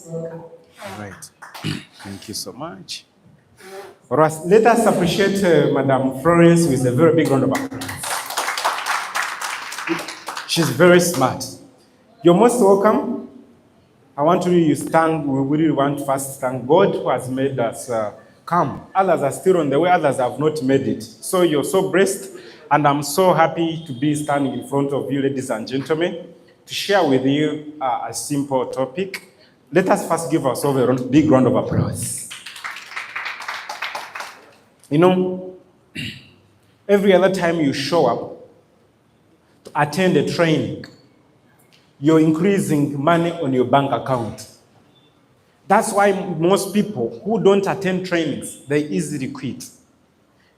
All right. Thank you so much. For us, let us appreciate Madam Florence with a very big round of applause. She's very smart. You're most welcome. I want you to stand. We really want to first thank God who has made us come. Others are still on the way. Others have not made it. So you're so blessed. And I'm so happy to be standing in front of you, ladies and gentlemen, to share with you a simple topic. Let us first give ourselves a big round of applause. You know, every other time you show up to attend a training, you're increasing money on your bank account. That's why most people who don't attend trainings, they easily quit.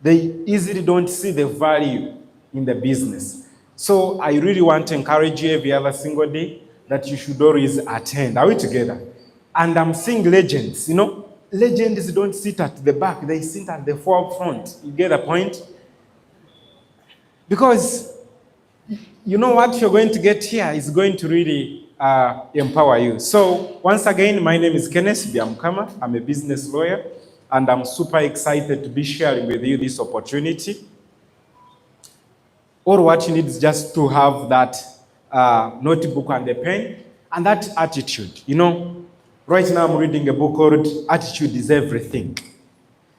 They easily don't see the value in the business. So I really want to encourage you every other single day that you should always attend. Are we together? And I'm seeing legends, you know. Legends don't sit at the back, they sit at the forefront. You get the point? Because you know what you're going to get here is going to really empower you. So once again, my name is Kenneth Biamkama. I'm a business lawyer, and I'm super excited to be sharing with you this opportunity. All what you need is just to have that notebook and a pen and that attitude. You know, right now I'm reading a book called Attitude is Everything.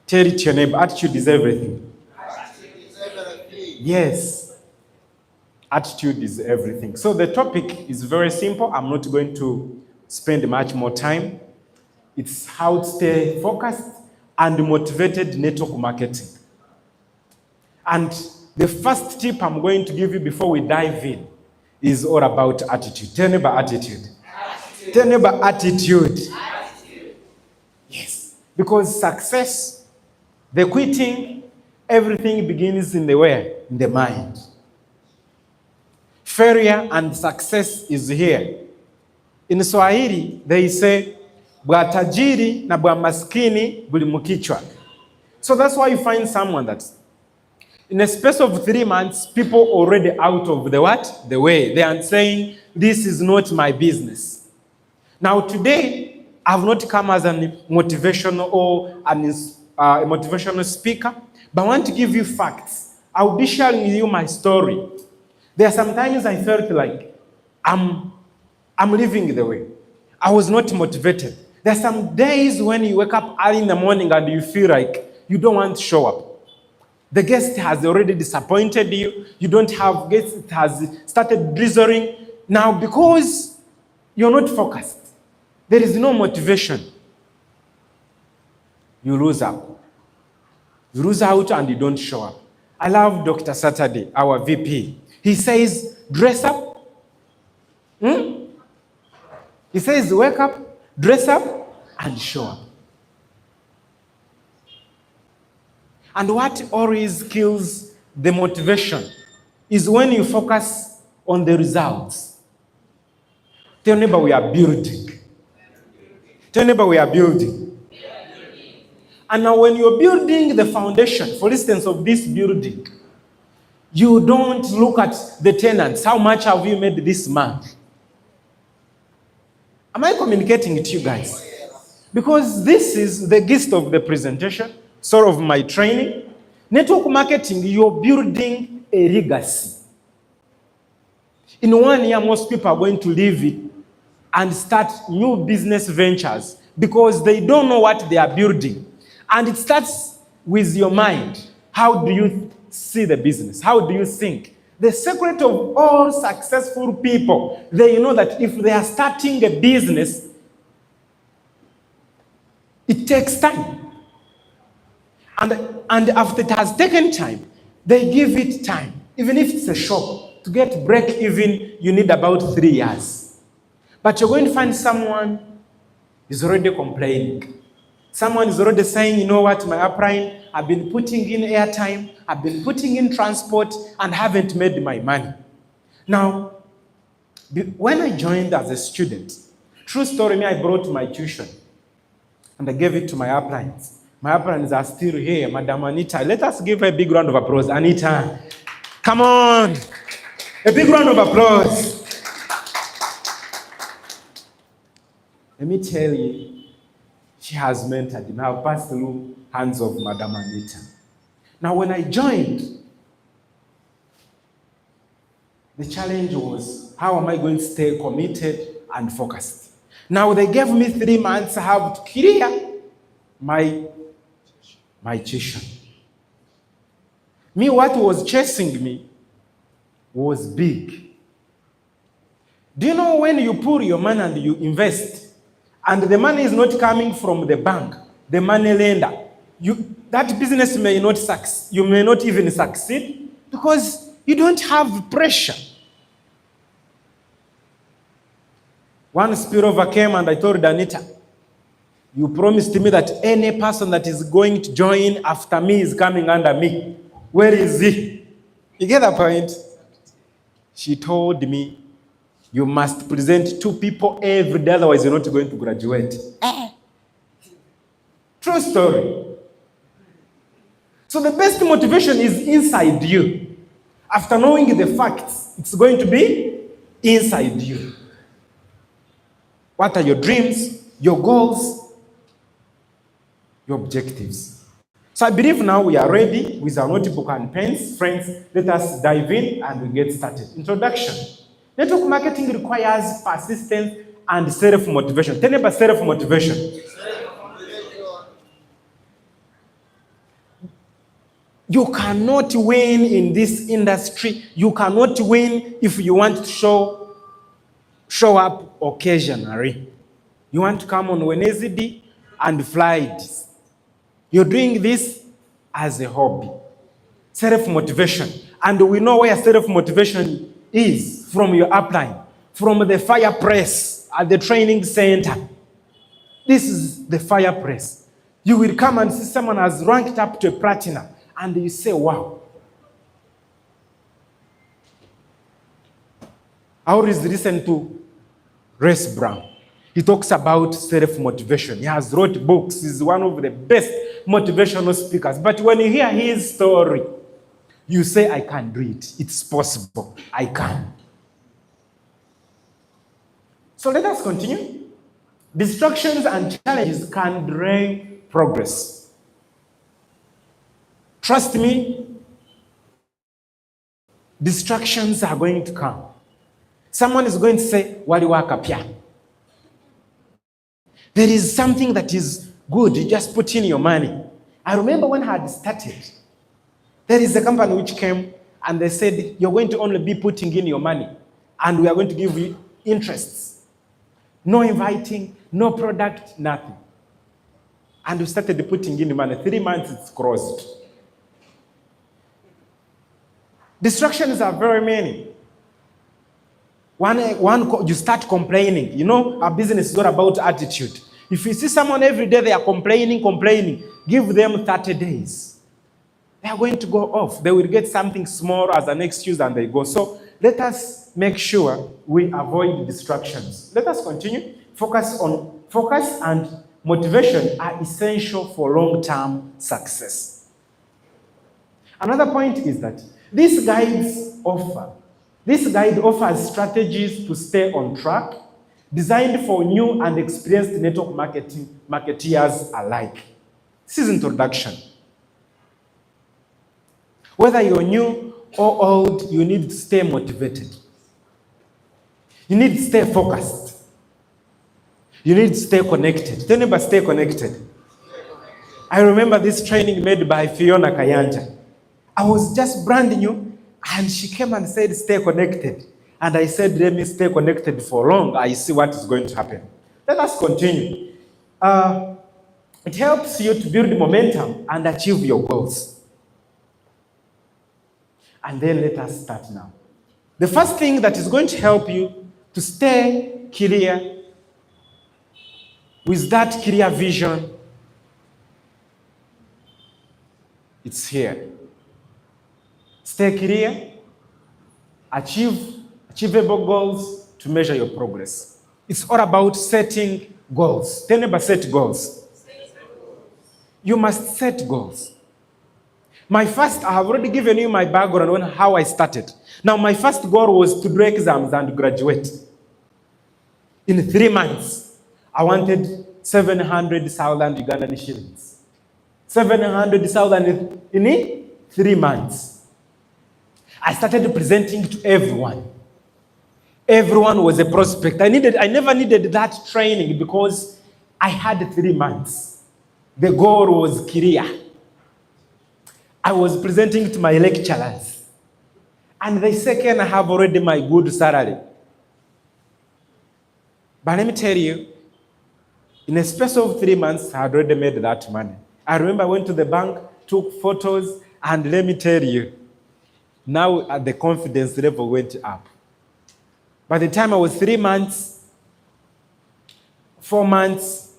Tell it to your neighbor, attitude is everything. Attitude is everything. Yes. Attitude is everything. So the topic is very simple. I'm not going to spend much more time. It's how to stay focused and motivated network marketing. And the first tip I'm going to give you before we dive in is all about attitude. Tell me about attitude. Tell me about attitude. Yes. Because success, the quitting, everything begins in the where? In the mind. Failure and success is here. In Swahili, they say, bwa tajiri na bwa maskini buli mukichwa. So that's why you find someone that's in a space of 3 months, people already out of the what? The way. They are saying, this is not my business. Now today, I've not come as a motivational or a motivational speaker, but I want to give you facts. I'll be sharing with you my story. There are sometimes I felt like I'm living the way. I was not motivated. There are some days when you wake up early in the morning and you feel like you don't want to show up. The guest has already disappointed you. You don't have guests. It has started drizzling. Now, because you're not focused, there is no motivation. You lose out. You lose out and you don't show up. I love Dr. Saturday, our VP. He says, dress up. He says, wake up, dress up, and show up. And what always kills the motivation is when you focus on the results. Tell neighbor we are building. Tell neighbor we are building. And now when you're building the foundation, for instance, of this building, you don't look at the tenants. How much have you made this month? Am I communicating it to you guys? Because this is the gist of the presentation, sort of my training. Network marketing, you're building a legacy. In 1 year, most people are going to leave it and start new business ventures because they don't know what they are building. And it starts with your mind. How do you see the business? How do you think? The secret of all successful people, they know that if they are starting a business, it takes time. And after it has taken time, they give it time. Even if it's a shop, to get break even, you need about 3 years. But you're going to find someone is already complaining. Someone is already saying, you know what, my upline, I've been putting in airtime, I've been putting in transport, and haven't made my money. Now, when I joined as a student, true story, me, I brought my tuition, and I gave it to my uplines. My uplines are still here. Madam Anita, let us give her a big round of applause. Anita, come on. A big round of applause. Let me tell you, she has mentored me. I've passed through hands of Madam Anita. Now, when I joined, the challenge was, how am I going to stay committed and focused? Now, they gave me 3 months. I have to clear my tuition. Me, what was chasing me was big. Do you know when you pull your money and you invest, and the money is not coming from the bank, the money lender, that business may not succeed. You may not even succeed because you don't have pressure. One spillover came and I told Anita, you promised me that any person that is going to join after me is coming under me. Where is he? You get the point? She told me, you must present 2 people every day, otherwise you're not going to graduate. True story. So the best motivation is inside you. After knowing the facts, it's going to be inside you. What are your dreams, your goals, your objectives? So I believe now we are ready with our notebook and pens. Friends, let us dive in and we get started. Introduction. Network marketing requires persistence and self-motivation. Tell me about self-motivation. You cannot win in this industry. You cannot win if you want to show up occasionally. You want to come on Wednesday and Friday. You're doing this as a hobby. Self-motivation. And we know where self-motivation is from your upline, from the firepress at the training center. This is the firepress. You will come and see someone has ranked up to a platinum, and you say, wow. I always listen to Les Brown. He talks about self-motivation. He has wrote books. He's one of the best motivational speakers. But when you hear his story, you say, I can do it. It's possible. I can. So let us continue. Distractions and challenges can delay progress. Trust me, distractions are going to come. Someone is going to say, Wali waka pia. There is something that is good. You just put in your money. I remember when I had started, there is a company which came and they said, you're going to only be putting in your money and we are going to give you interests. No inviting, no product, nothing. And we started putting in the money. 3 months, it's closed. Distractions are very many. One, you start complaining. You know, our business is all about attitude. If you see someone every day, they are complaining, give them 30 days. They are going to go off. They will get something small as an excuse and they go. So let us make sure we avoid distractions. Let us continue. Focus and motivation are essential for long-term success. Another point is that this guide offers strategies to stay on track, designed for new and experienced network marketeers alike. This is introduction. Whether you're new or old, you need to stay motivated. You need to stay focused. You need to stay connected. Tell me about stay connected. I remember this training made by Fiona Kayanja. I was just brand new, and she came and said, stay connected. And I said, let me stay connected for long. I see what is going to happen. Let us continue. It helps you to build momentum and achieve your goals. And then let us start now. The first thing that is going to help you to stay clear with that clear vision, it's here. Stay clear, achievable goals to measure your progress. It's all about setting goals. Tell me about set goals. You must set goals. I have already given you my background on how I started. Now, my first goal was to do exams and graduate in 3 months. I wanted 700,000 Ugandan shillings. 700,000 in 3 months. I started presenting to everyone. Everyone was a prospect. I never needed that training because I had 3 months. The goal was clear. I was presenting to my lecturers. And they say, "Ken, I have already my good salary." But let me tell you, in a space of 3 months, I had already made that money. I remember I went to the bank, took photos, and let me tell you, now the confidence level went up. By the time I was 3 months, 4 months,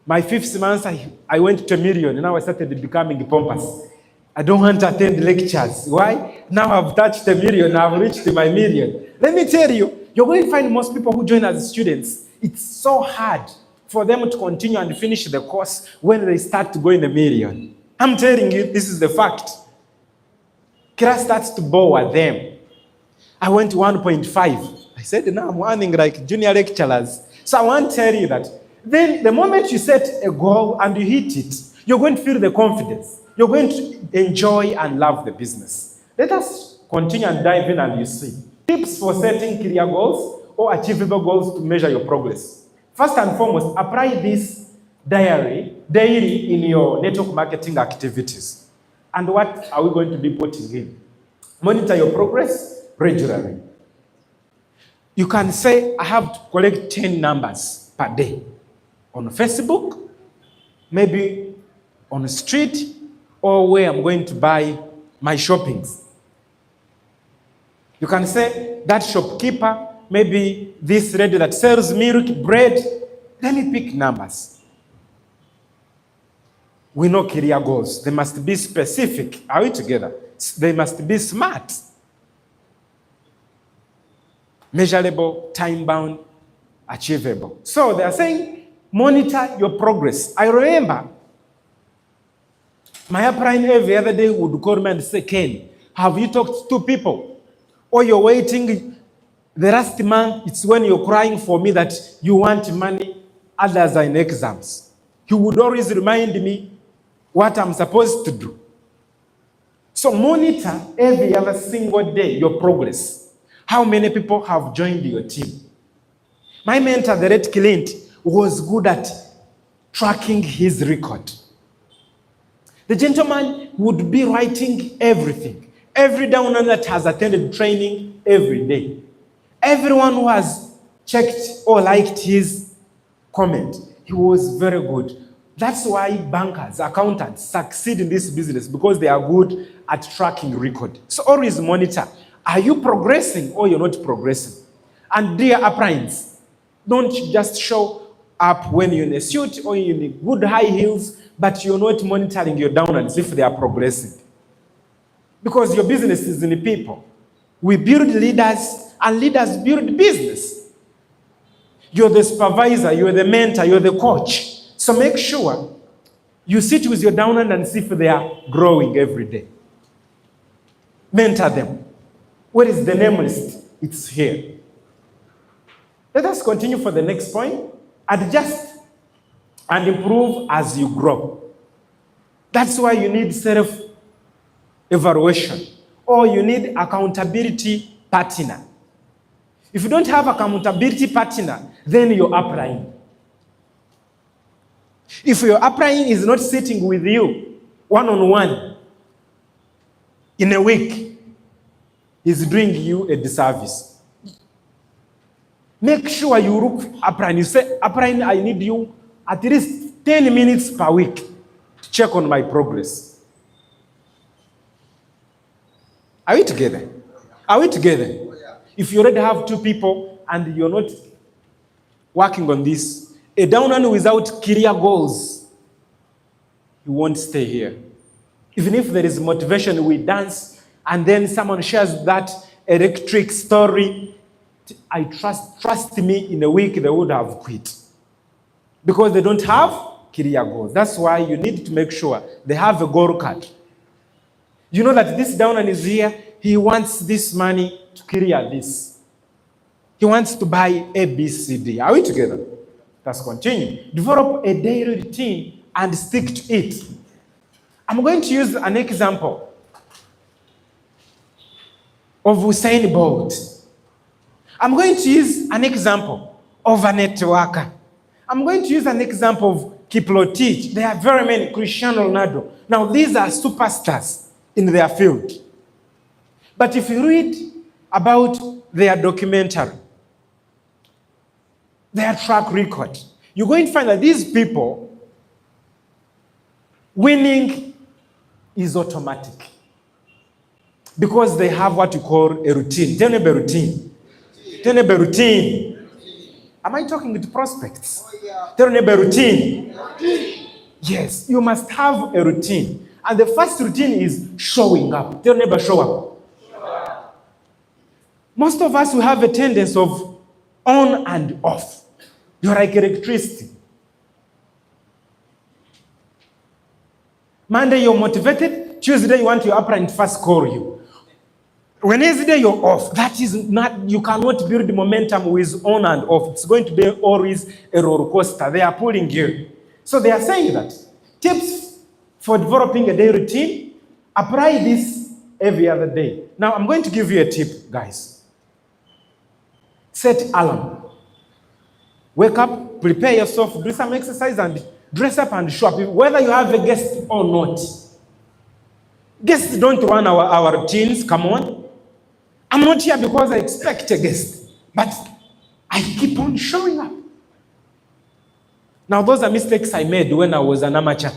my 5th month, I went to 1 million. Now I started becoming pompous. I don't want to attend lectures. Why? Now I've touched 1 million, I've reached my million. Let me tell you, you're going to find most people who join as students, it's so hard for them to continue and finish the course when they start to go in 1 million. I'm telling you, this is the fact. Class starts to bore them. I went to 1.5. I said, now I'm earning like junior lecturers. So I want to tell you that then the moment you set a goal and you hit it, you're going to feel the confidence. You're going to enjoy and love the business. Let us continue and dive in and you see. Tips for setting clear goals or achievable goals to measure your progress. First and foremost, apply this daily in your network marketing activities. And what are we going to be putting in? Monitor your progress regularly. You can say, I have to collect 10 numbers per day on Facebook, maybe on the street, or where I'm going to buy my shoppings. You can say, that shopkeeper, maybe this lady that sells milk, bread, let me pick numbers. We know career goals. They must be specific. Are we together? They must be smart. Measurable, time-bound, achievable. So they are saying, monitor your progress. I remember my upline every other day would call me and say, Ken, have you talked to people? Or you're waiting the last month, it's when you're crying for me that you want money, others are in exams. He would always remind me what I'm supposed to do. So monitor every other single day your progress. How many people have joined your team? My mentor, the late Clint, was good at tracking his record. The gentleman would be writing everything. Every downer that has attended training every day. Everyone who has checked or liked his comment, he was very good. That's why bankers, accountants succeed in this business because they are good at tracking record. So always monitor. Are you progressing or you're not progressing? And dear uplines, don't just show up when you're in a suit or in good high heels, but you're not monitoring your downlines if they are progressing. Because your business is in the people. We build leaders and leaders build business. You're the supervisor, you're the mentor, you're the coach. So make sure you sit with your downline and see if they are growing every day. Mentor them. Where is the name list? It's here. Let us continue for the next point. Adjust and improve as you grow. That's why you need self-evaluation or you need accountability partner. If you don't have accountability partner, then you're upline. If your upline is not sitting with you one-on-one in a week, he's doing you a disservice. Make sure you look upline. You say, upline, I need you at least 10 minutes per week to check on my progress. Are we together? Are we together? If you already have 2 people and you're not working on this, a downline without clear goals, you won't stay here. Even if there is motivation, we dance, and then someone shares that electric story, I trust me, in a week they would have quit. Because they don't have clear goals. That's why you need to make sure they have a goal card. You know that this downline is here, he wants this money to clear this. He wants to buy A, B, C, D. Are we together? Let's continue. Develop a daily routine and stick to it. I'm going to use an example of Usain Bolt. I'm going to use an example of a networker. I'm going to use an example of Kiprotich. There are very many. Cristiano Ronaldo. Now, these are superstars in their field. But if you read about their documentary, their track record, you're going to find that these people, winning is automatic. Because they have what you call a routine. Tell me a routine. Tell me a routine. Am I talking with prospects? Tell me a routine. Yes, you must have a routine. And the first routine is showing up. Tell neighbor, show up. Most of us will have a tendency of on and off. You're like electricity. Monday you're motivated. Tuesday you want your upline to first call you. Wednesday you're off. That is not, you cannot build momentum with on and off. It's going to be always a roller coaster. They are pulling you. So they are saying that tips for developing a daily routine, apply this every other day. Now I'm going to give you a tip, guys. Set alarm. Wake up, prepare yourself, do some exercise and dress up and show up, whether you have a guest or not. Guests don't run our routines, come on. I'm not here because I expect a guest, but I keep on showing up. Now, those are mistakes I made when I was an amateur.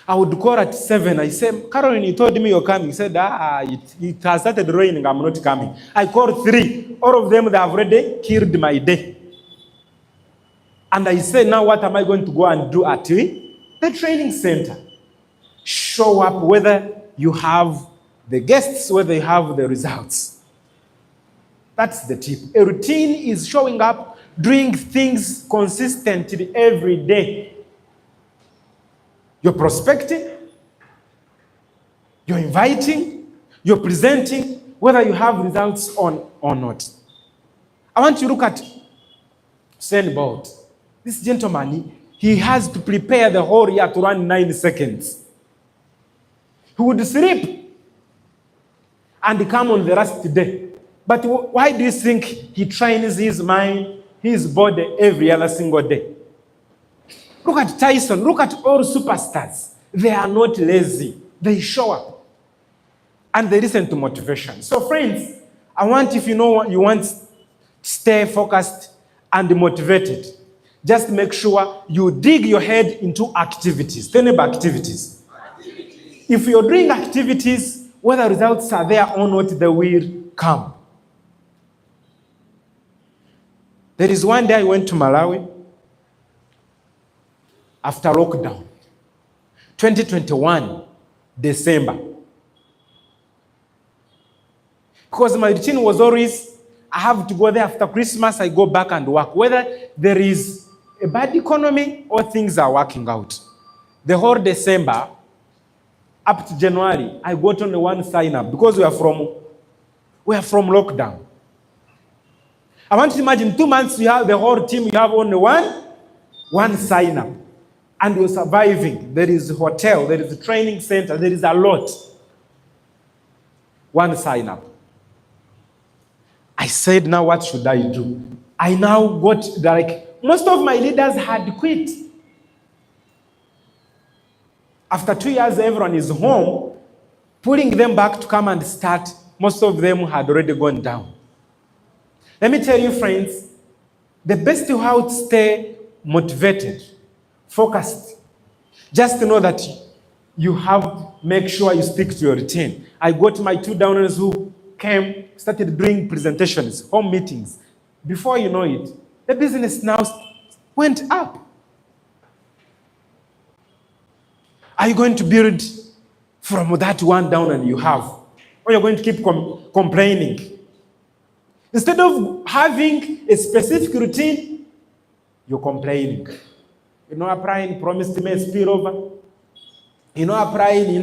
I would call at 7. I said, Caroline, you told me you're coming. He said, it has started raining. I'm not coming. I called 3. All of them, they have already killed my day. And I said, now what am I going to go and do at the training center? Show up whether you have the guests, whether you have the results. That's the tip. A routine is showing up, doing things consistently every day. You're prospecting, you're inviting, you're presenting, whether you have results or not. I want you to look at Usain Bolt. This gentleman, he has to prepare the whole year to run 9 seconds. He would sleep and come on the last day. But why do you think he trains his mind, his body every other single day? Look at Tyson. Look at all superstars. They are not lazy. They show up. And they listen to motivation. So friends, I want, if you know you want to stay focused and motivated, just make sure you dig your head into activities. Tell me about activities. If you're doing activities, whether results are there or not, they will come. There is one day I went to Malawi after lockdown, 2021, December. Because my routine was always, I have to go there after Christmas, I go back and work. Whether there is a bad economy or things are working out. The whole December, up to January, I got only one sign up because we are from lockdown. I want to imagine 2 months you have the whole team, you have only one sign up. And you're surviving. There is a hotel, there is a training center, there is a lot. One sign up. I said, now what should I do? I now got, most of my leaders had quit. After 2 years, everyone is home, pulling them back to come and start. Most of them had already gone down. Let me tell you, friends, the best how to stay motivated, focused, just to know that you have, make sure you stick to your routine. I got my 2 downers who came, started doing presentations, home meetings. Before you know it, the business now went up. Are you going to build from that one down and you have? Or you're going to keep complaining? Instead of having a specific routine, you're complaining. You know, applying promised me spill over. You know, applying, you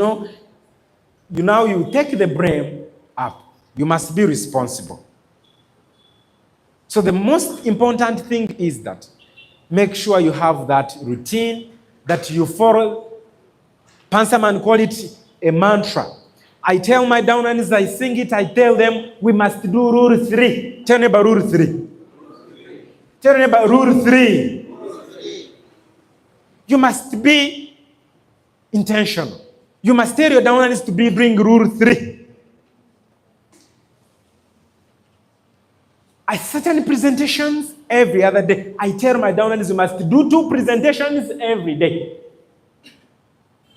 take the blame up. You must be responsible. So the most important thing is that make sure you have that routine, that you follow. Pansaman call it a mantra. I tell my downlines, I sing it, I tell them, we must do rule 3. Tell me about rule 3. Tell me about rule 3. You must be intentional. You must tell your downlines to bring rule 3. I certain presentations every other day. I tell my downlines you must do 2 presentations every day,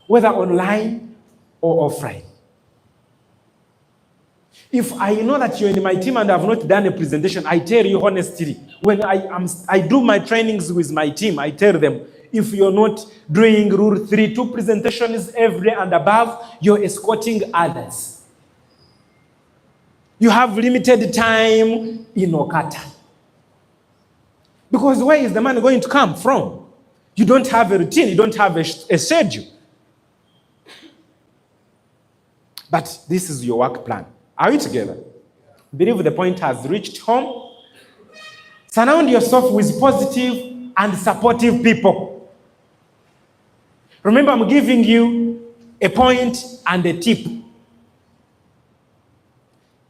whether online or offline. If I know that you're in my team and I've not done a presentation, I tell you honestly, when I do my trainings with my team, I tell them, if you're not doing rule 3, 2 presentations every day and above, you're escorting others. You have limited time in Okata. Because where is the money going to come from? You don't have a routine, you don't have a schedule. But this is your work plan. Are we together? Believe the point has reached home. Surround yourself with positive and supportive people. Remember, I'm giving you a point and a tip.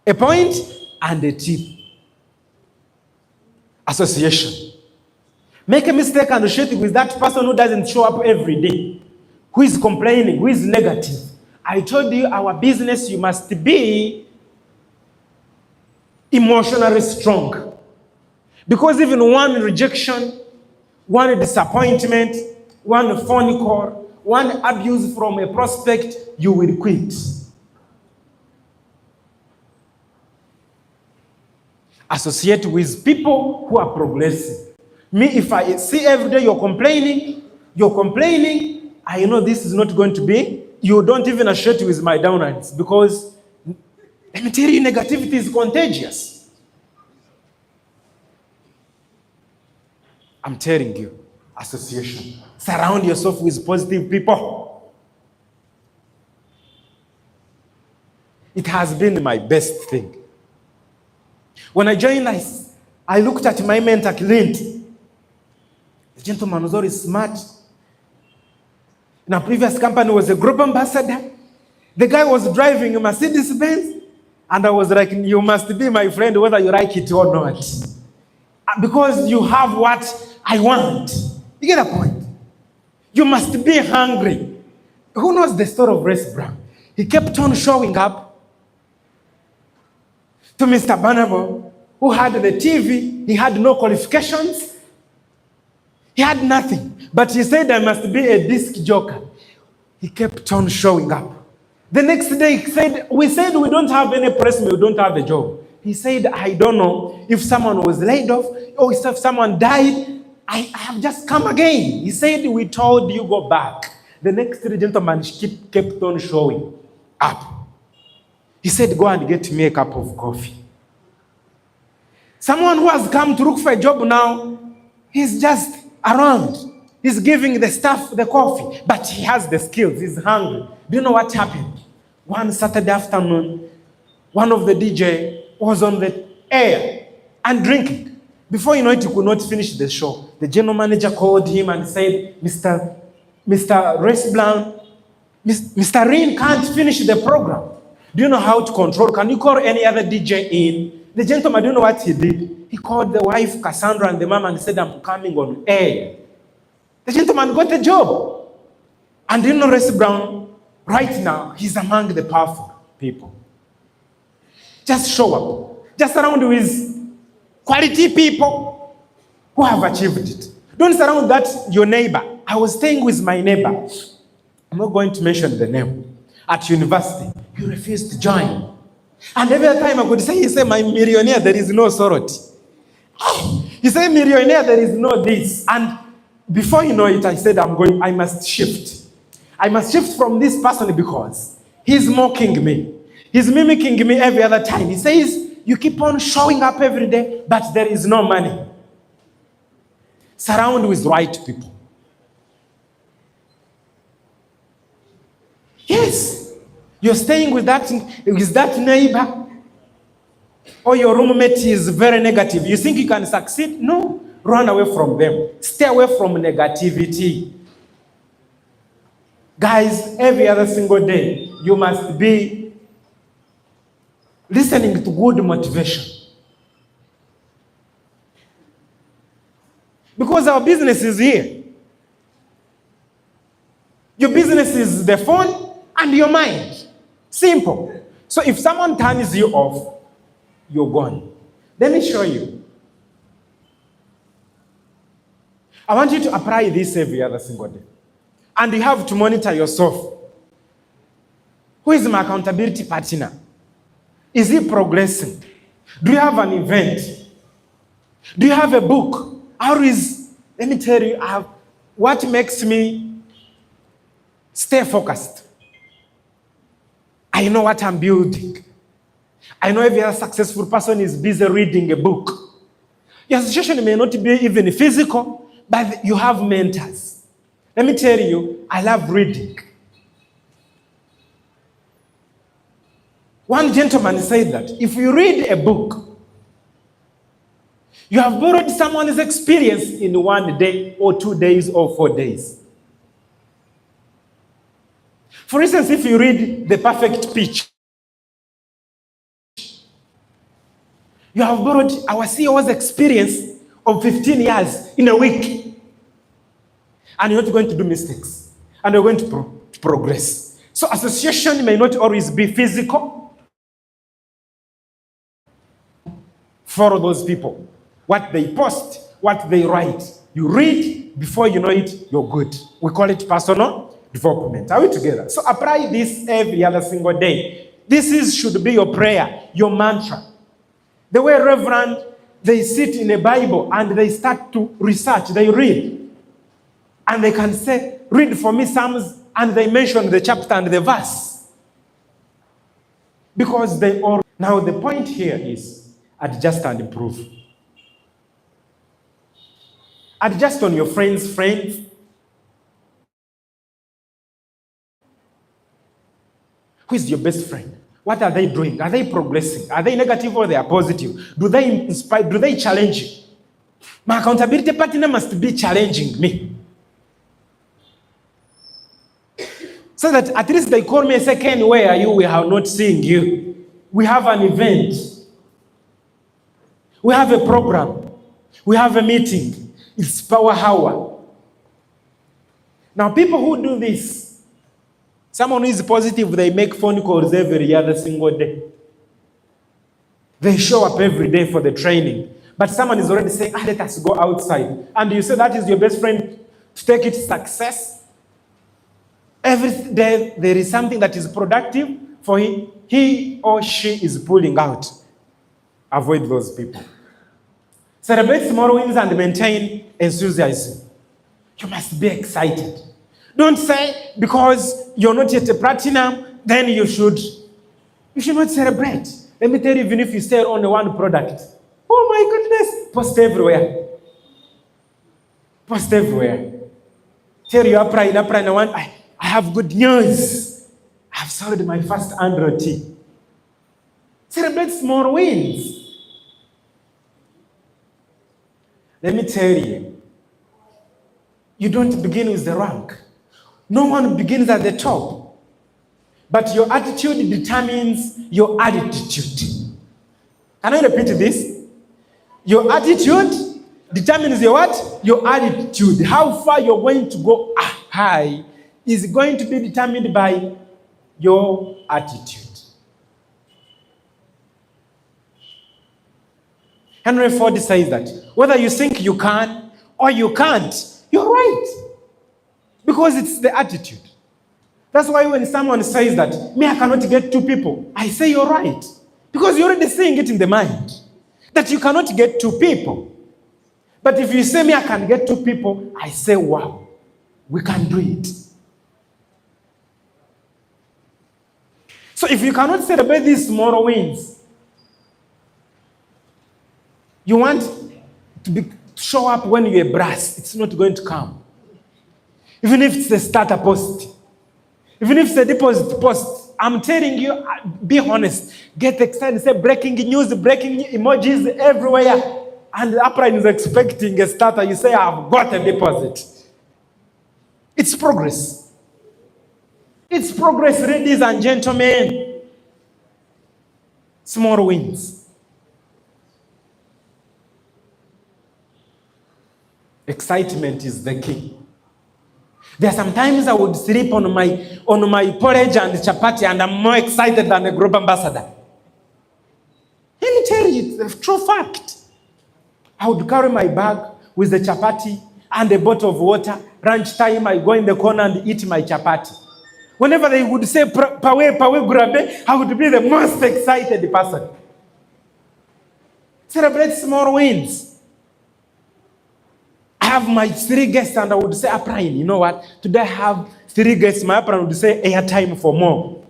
A point and a tip. Association. Make a mistake and share it with that person who doesn't show up every day, who is complaining, who is negative. I told you our business, you must be emotionally strong. Because even one rejection, one disappointment, one phone call, one abuse from a prospect, you will quit. Associate with people who are progressing. Me, if I see every day you're complaining, I know this is not going to be. You don't even associate with my downlines, because let me tell you, negativity is contagious. I'm telling you, association. Surround yourself with positive people. It has been my best thing. When I joined ICE, I looked at my mentor, Clint. The gentleman was always smart. In a previous company, was a group ambassador. The guy was driving a Mercedes-Benz, and I was like, you must be my friend whether you like it or not. Because you have what I want. You get a point? You must be hungry. Who knows the story of Les Brown? He kept on showing up to Mr. Barnable, who had the TV. He had no qualifications. He had nothing. But he said, I must be a disc jockey. He kept on showing up. The next day, he said, we don't have any placement, we don't have a job. He said, I don't know if someone was laid off or if someone died. I have just come again. He said, we told you go back. The next day, the gentleman kept on showing up. He said, go and get me a cup of coffee. Someone who has come to look for a job now, he's just around. He's giving the staff the coffee, but he has the skills. He's hungry. Do you know what happened? One Saturday afternoon, one of the DJ was on the air and drinking. Before you know it, he could not finish the show. The general manager called him and said, Mr. Les Brown, Mr. Rin can't finish the program. Do you know how to control? Can you call any other DJ in? The gentleman, do you know what he did? He called the wife, Cassandra, and the mom and said, I'm coming on air. The gentleman got the job. And do you know Les Brown, right now, he's among the powerful people. Just show up. Just surround with quality people who have achieved it. Don't surround that your neighbor. I was staying with my neighbor. I'm not going to mention the name. At university, he refused to join. And every time I could say, he said, my millionaire, there is no sorority. He said, millionaire, there is no this. And before you know it, I said, I must shift. I must shift from this person because he's mocking me. He's mimicking me every other time. He says, you keep on showing up every day, but there is no money. Surround with right people. Yes, you're staying with that neighbor. or your roommate is very negative, you think you can succeed? No. Run away from them. Stay away from negativity. Guys, every other single day, you must be listening to good motivation. Because our business is here. Your business is the phone and your mind. Simple. So if someone turns you off, you're gone. Let me show you. I want you to apply this every other single day. And you have to monitor yourself. Who is my accountability partner? Is he progressing? Do you have an event? Do you have a book? Let me tell you, what makes me stay focused. I know what I'm building. I know every other successful person is busy reading a book. Your situation may not be even physical, but you have mentors. Let me tell you, I love reading. One gentleman said that if you read a book, you have borrowed someone's experience in 1 day or 2 days or 4 days. For instance, if you read The Perfect Pitch, you have borrowed our CEO's experience of 15 years in a week. And you're not going to do mistakes. And you're going to progress. So association may not always be physical. Follow those people. What they post, what they write. You read, before you know it, you're good. We call it personal development. Are we together? So apply this every other single day. Should be your prayer, your mantra. The way Reverend, they sit in a Bible and they start to research, they read. And they can say, read for me Psalms, and they mention the chapter and the verse. Because they all... Now the point here is, adjust and improve. Adjust on your friends. Who is your best friend? What are they doing? Are they progressing? Are they negative or they are positive? Do they inspire? Do they challenge you? My accountability partner must be challenging me. So that at least they call me and say, Ken, where are you? We have not seen you. We have an event. We have a program. We have a meeting. It's power hour. Now, people who do this, someone who is positive, they make phone calls every other single day. They show up every day for the training. But someone is already saying, let us go outside. And you say that is your best friend to take it to success. Every day there is something that is productive for him. He or she is pulling out. Avoid those people. Celebrate small wins and maintain enthusiasm. You must be excited. Don't say because you're not yet a platinum, then you should not celebrate. Let me tell you, even if you sell only one product, oh my goodness, post everywhere. Post everywhere. Tell your pride, I have good news. I've sold my first Android T. Celebrate small wins. Let me tell you, you don't begin with the rank. No one begins at the top. But your attitude determines your attitude. Can I repeat this? Your attitude determines your what? Your attitude. How far you're going to go high is going to be determined by your attitude. Henry Ford says that whether you think you can or you can't, you're right. Because it's the attitude. That's why when someone says that, I cannot get 2 people, I say you're right. Because you're already saying it in the mind, that you cannot get 2 people. But if you say I can get 2 people, I say, wow, we can do it. So if you cannot celebrate these small wins, you want to show up when you're a brass, it's not going to come. Even if it's a starter post, even if it's a deposit post, I'm telling you, be honest. Get excited. Say breaking news, breaking emojis everywhere. And the upline is expecting a starter. You say, I've got a deposit. It's progress. It's progress, ladies and gentlemen. Small wins. Excitement is the key. There are sometimes I would sleep on my porridge and chapati, and I'm more excited than a global ambassador. Let me tell you, it's a true fact. I would carry my bag with the chapati and a bottle of water. Lunchtime, I go in the corner and eat my chapati. Whenever they would say, pawe, gurabe, I would be the most excited person. Celebrate small wins. I have my 3 guests and I would say, April, you know what? Today I have 3 guests. My April would say, airtime for more.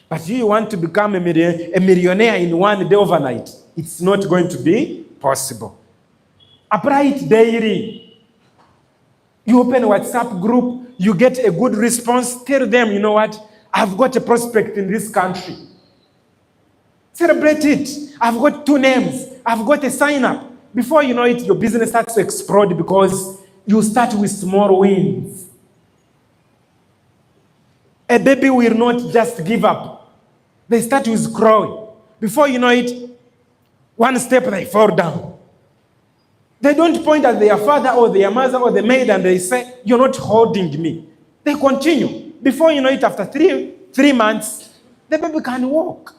But you want to become a millionaire in one day overnight. It's not going to be possible. Apply it daily. You open a WhatsApp group, you get a good response. Tell them, you know what? I've got a prospect in this country. Celebrate it. I've got 2 names. I've got a sign up. Before you know it, your business starts to explode because you start with small wins. A baby will not just give up. They start with crawling. Before you know it, one step they fall down. They don't point at their father or their mother or the maid and they say, you're not holding me. They continue. Before you know it, after three months, the baby can walk.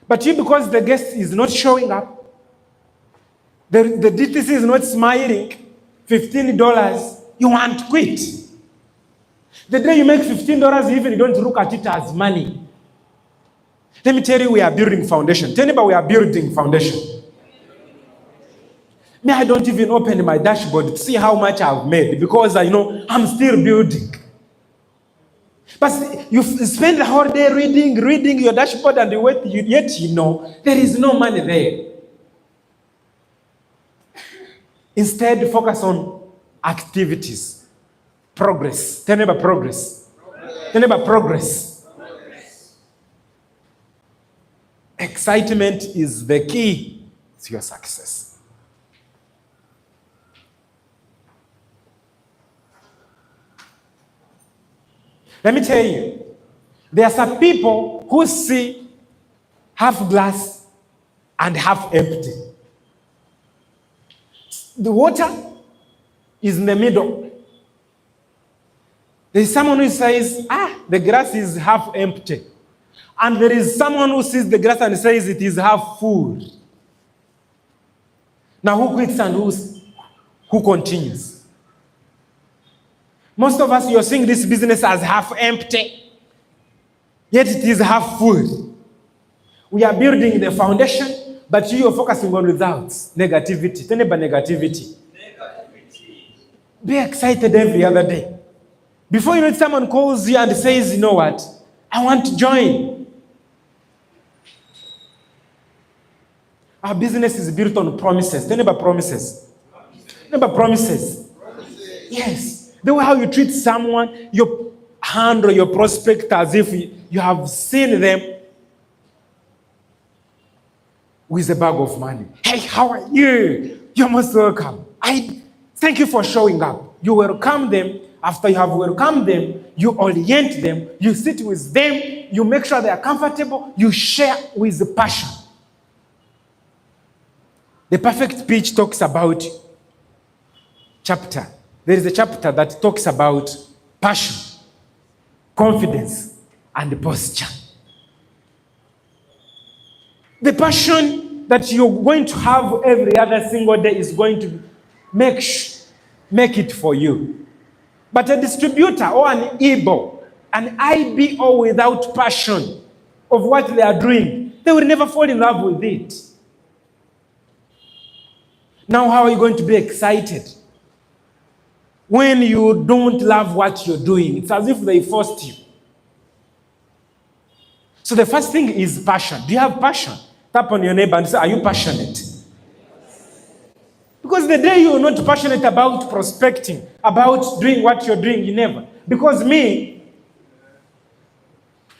But you, because the guest is not showing up, the DTC is not smiling, $15, you want to quit. The day you make $15, even you don't look at it as money. Let me tell you, we are building foundation. Tell me about we are building foundation. Me, I don't even open my dashboard to see how much I've made because I know I'm still building. But you spend the whole day reading your dashboard and yet you know there is no money there. Instead, focus on activities. Progress. Tell me about progress. Tell me about progress. Excitement is the key to your success. Let me tell you, there are some people who see half glass and half empty. The water is in the middle. There is someone who says, the glass is half empty. And there is someone who sees the glass and says it is half full. Now who quits and who continues? Most of us, you're seeing this business as half empty, yet it is half full. We are building the foundation, but you are focusing on results, negativity. Tell me about negativity. Be excited every other day. Before you know it, someone calls you and says, you know what, I want to join. Our business is built on promises. Tell me about promises. Tell me about promises. Yes. The way how you treat someone, you handle your prospect as if you have seen them with a bag of money. Hey, how are you? You're most welcome. Thank you for showing up. You welcome them. After you have welcomed them, you orient them, you sit with them, you make sure they are comfortable, you share with passion. The perfect pitch talks about chapter. There is a chapter that talks about passion, confidence, and posture. The passion that you're going to have every other single day is going to make it for you. But a distributor or an IBO, an IBO without passion of what they are doing, they will never fall in love with it. Now, how are you going to be excited when you don't love what you're doing? It's as if they forced you. So the first thing is passion. Do you have passion? Tap on your neighbor and say, are you passionate? Because the day you're not passionate about prospecting, about doing what you're doing, you never. Because me,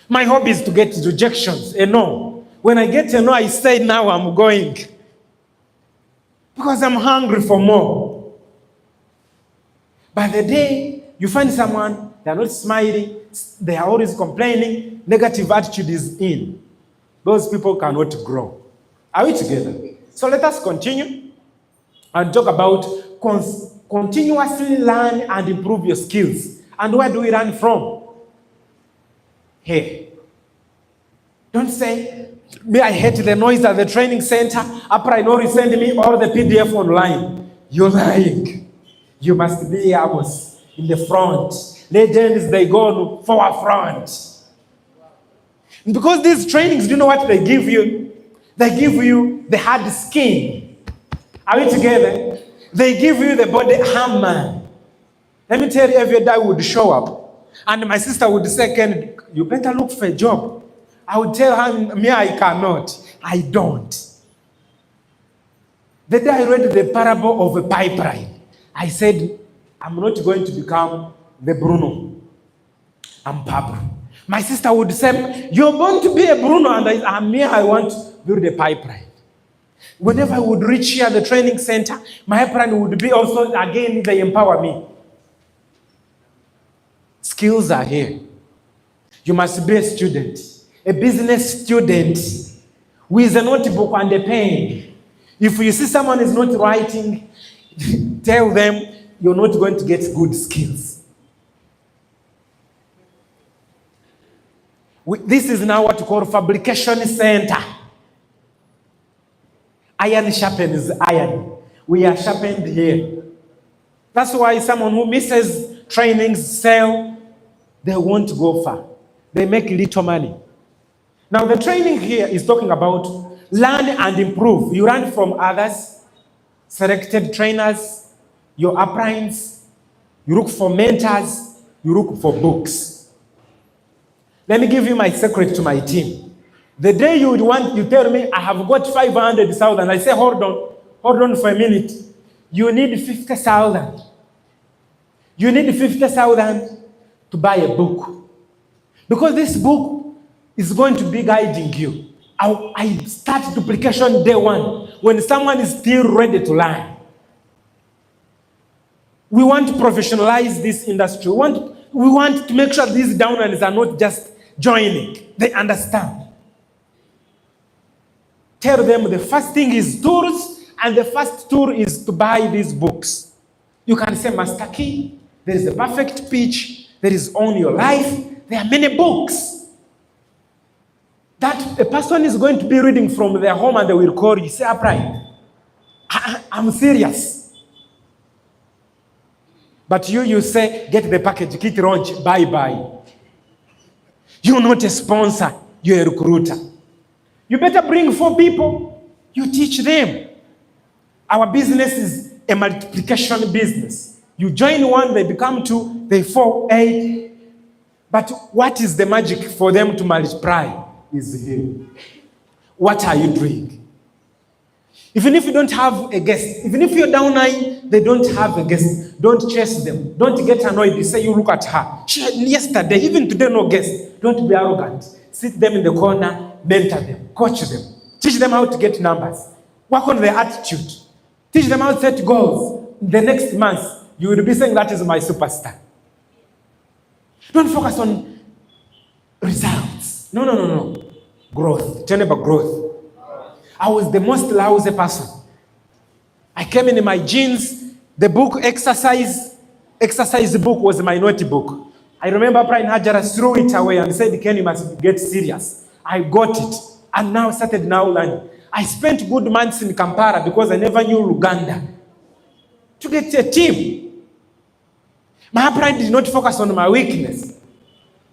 my hobby is to get rejections, a no. When I get a no, I say, now I'm going. Because I'm hungry for more. But the day you find someone, they're not smiling, they are always complaining, negative attitude is in. Those people cannot grow. Are we together? So let us continue and talk about continuously learn and improve your skills. And where do we learn from? Here. Don't say, me, I hate the noise at the training center. After I know you send me all the PDF online. You're lying. You must be Amos in the front. Legends, they go forefront. Because these trainings, do you know what they give you? They give you the hard skin. Are we together? They give you the body hammer. Let me tell you, every day would show up. And my sister would say, Ken, you better look for a job. I would tell her, me, I cannot. I don't. The day I read the parable of a pipeline, I said, I'm not going to become the Bruno. I'm Pablo. My sister would say, you're going to be a Bruno, and I want to build a pipeline. Whenever I would reach here at the training center, my pipeline would be also, again, they empower me. Skills are here. You must be a student, a business student with a notebook and a pen. If you see someone is not writing, tell them you're not going to get good skills. This is now what we call fabrication center. Iron sharpens iron. We are sharpened here. That's why someone who misses trainings, sell, they won't go far. They make little money. Now the training here is talking about learn and improve. You learn from others, selected trainers, your uplines. You look for mentors. You look for books. Let me give you my secret to my team. The day you tell me, I have got 500,000. I say, hold on for a minute. You need 50,000. You need 50,000 to buy a book. Because this book is going to be guiding you. I start duplication day one, when someone is still ready to learn. We want to professionalize this industry. We want to make sure these downliners are not just joining. They understand. Tell them the first thing is tools, and the first tool is to buy these books. You can say Master Key, there is a perfect pitch, there is Own Your Life, there are many books that a person is going to be reading from their home, and they will call you, say, upright. I'm serious. But you say, get the package, kit launch, bye-bye. You're not a sponsor, you're a recruiter. You better bring 4 people, you teach them. Our business is a multiplication business. You join 1, they become 2, they 4, 8. But what is the magic for them to multiply is here. What are you doing? Even if you don't have a guest, even if you're downline, they don't have a guest. Don't chase them. Don't get annoyed. You say, you look at her. She had yesterday, even today, no guest. Don't be arrogant. Sit them in the corner, mentor them, coach them. Teach them how to get numbers. Work on their attitude. Teach them how to set goals. The next month, you will be saying, that is my superstar. Don't focus on results. No. Growth. Tell them about growth. I was the most lousy person. I came in my jeans. The book exercise book was my notebook. I remember Brian Hajara threw it away and said, Ken, you must get serious. I got it. And now started learning. I spent good months in Kampala because I never knew Uganda. To get a team. My pride did not focus on my weakness.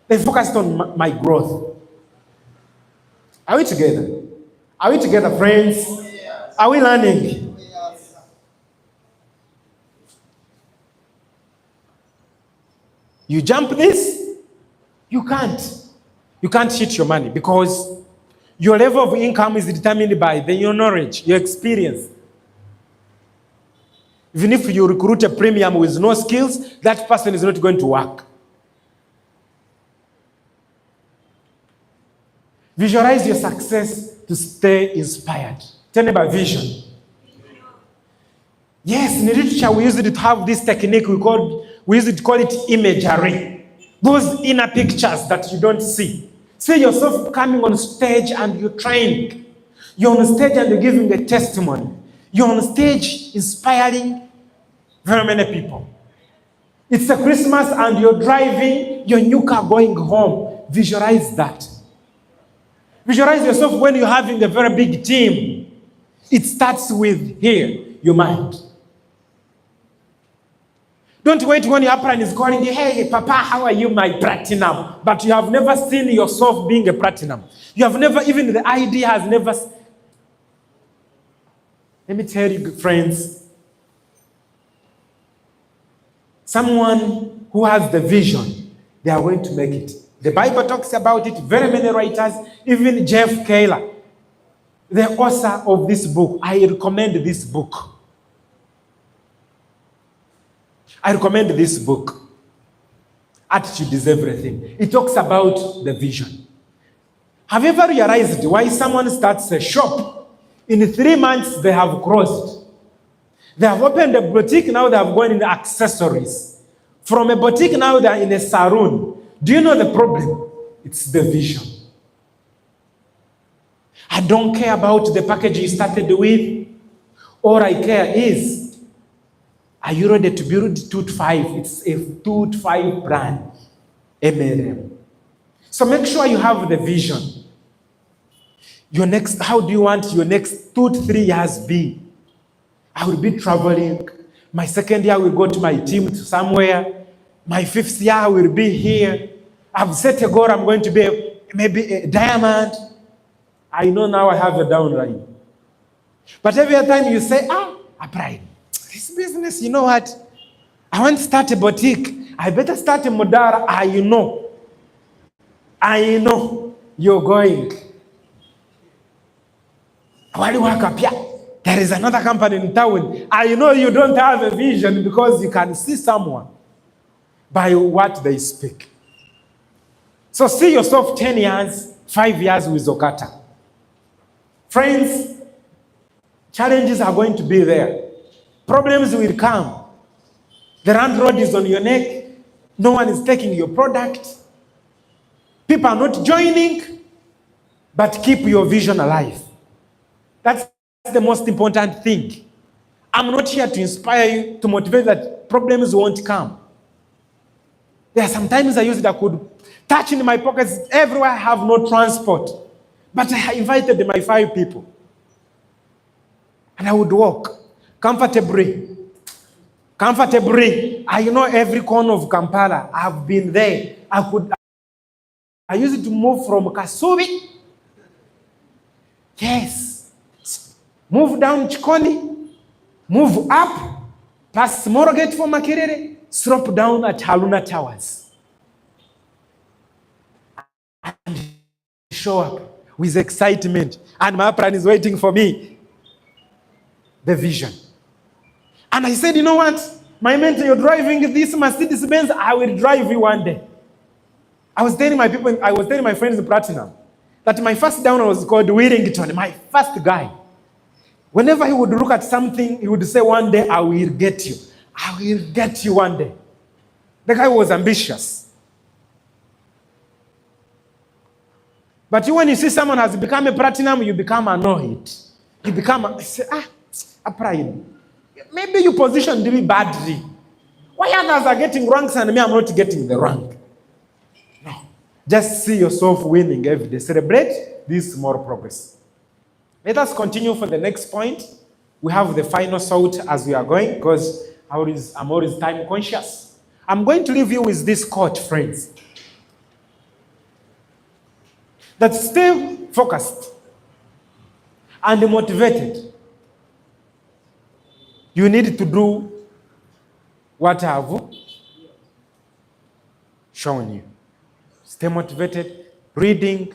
They focused on my growth. Are we together? Are we together, friends? Yes. Are we learning? Yes. You jump this, you can't. You can't hit your money because your level of income is determined by your knowledge, your experience. Even if you recruit a premium with no skills, that person is not going to work. Visualize your success to stay inspired. Tell me about vision. Yes, in literature we use it to have this technique we use it to call it imagery. Those inner pictures that you don't see. See yourself coming on stage and you're trying. You're on stage and you're giving a testimony. You're on stage inspiring very many people. It's a Christmas and you're driving your new car going home. Visualize that. Visualize yourself when you're having a very big team. It starts with here, your mind. Don't wait when your apron is calling you, hey, Papa, how are you, my platinum? But you have never seen yourself being a platinum. You have never, even the idea has never. Let me tell you, friends, someone who has the vision, they are going to make it. The Bible talks about it, very many writers, even Jeff Keller, the author of this book. I recommend this book. I recommend this book. Attitude is everything. It talks about the vision. Have you ever realized why someone starts a shop? In 3 months, they have closed. They have opened a boutique, now they have gone into accessories. From a boutique, now they are in a saloon. Do you know the problem? It's the vision. I don't care about the package you started with. All I care is, are you ready to build Toot 5? It's a Toot 5 brand, MLM. So make sure you have the vision. How do you want your next 2 to 3 years be? I will be traveling. My 2nd year, I will go to my team to somewhere. My 5th year, I will be here. I've set a goal, I'm going to be maybe a diamond. I know now I have a downline. But every time you say, a pride. This business, you know what? I want to start a boutique. I better start a Modara. I know you're going. There is another company in town. I know you don't have a vision because you can see someone by what they speak. So see yourself 10 years, 5 years with Okata. Friends, challenges are going to be there. Problems will come. The landlord is on your neck. No one is taking your product. People are not joining, but keep your vision alive. That's the most important thing. I'm not here to inspire you, to motivate that problems won't come. There are sometimes I use it, I could touch in my pockets everywhere, I have no transport. But I invited my 5 people. And I would walk comfortably. I know every corner of Kampala. I've been there. I used to move from Kasubi. Yes. Move down Chikoni. Move up. Past Morogate for Makerere. Slope down at Haluna Towers. And show up with excitement. And my plan is waiting for me. The vision. And I said, you know what? My mentor, you're driving this Mercedes-Benz. I will drive you one day. I was telling my friends in Platinum that my first downer was called Willington, my first guy. Whenever he would look at something, he would say, one day I will get you. I will get you one day. The guy was ambitious. But when you see someone has become a platinum, you become annoyed. You become, a pride. Maybe you positioned me badly. Why others are getting ranks and me I'm not getting the rank? No. Just see yourself winning every day. Celebrate this small progress. Let us continue for the next point. We have the final thought as we are going because I'm always time conscious. I'm going to leave you with this quote, friends. That stay focused and motivated. You need to do what I have shown you. Stay motivated, reading,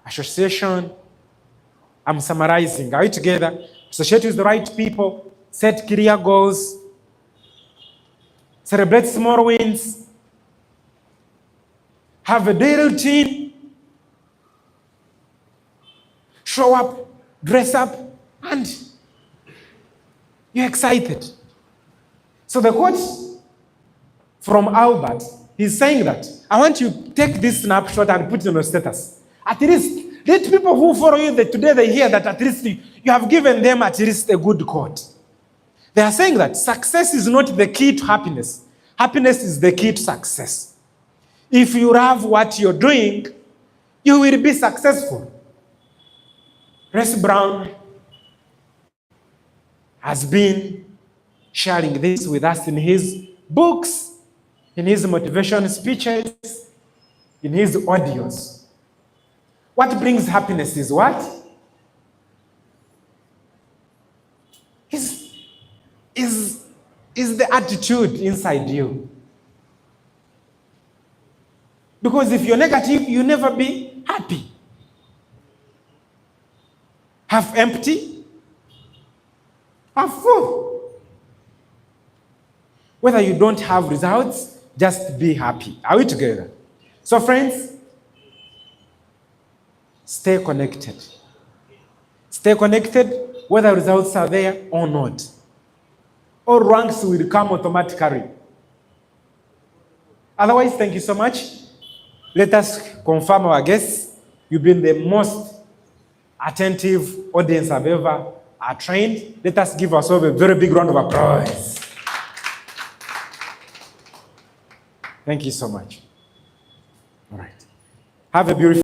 association. I'm summarizing. Are we together? Associate with the right people, set clear goals, Celebrate small wins. Have a daily routine. Show up, dress up, and you're excited. So the quote from Albert, he's saying that, I want you to take this snapshot and put it on your status. At least, let people who follow you, that today they hear that at least you have given them at least a good quote. They are saying that success is not the key to happiness. Happiness is the key to success. If you love what you're doing, you will be successful. Les Brown has been sharing this with us in his books, in his motivation speeches, in his audios. What brings happiness is what? Is the attitude inside you. Because if you're negative, you'll never be happy. Half empty, half full. Whether you don't have results, just be happy. Are we together? So friends, stay connected. Stay connected whether results are there or not. All ranks will come automatically. Otherwise, thank you so much. Let us confirm our guests. You've been the most attentive audience I've ever trained. Let us give ourselves a very big round of applause. Thank you so much. All right. Have a beautiful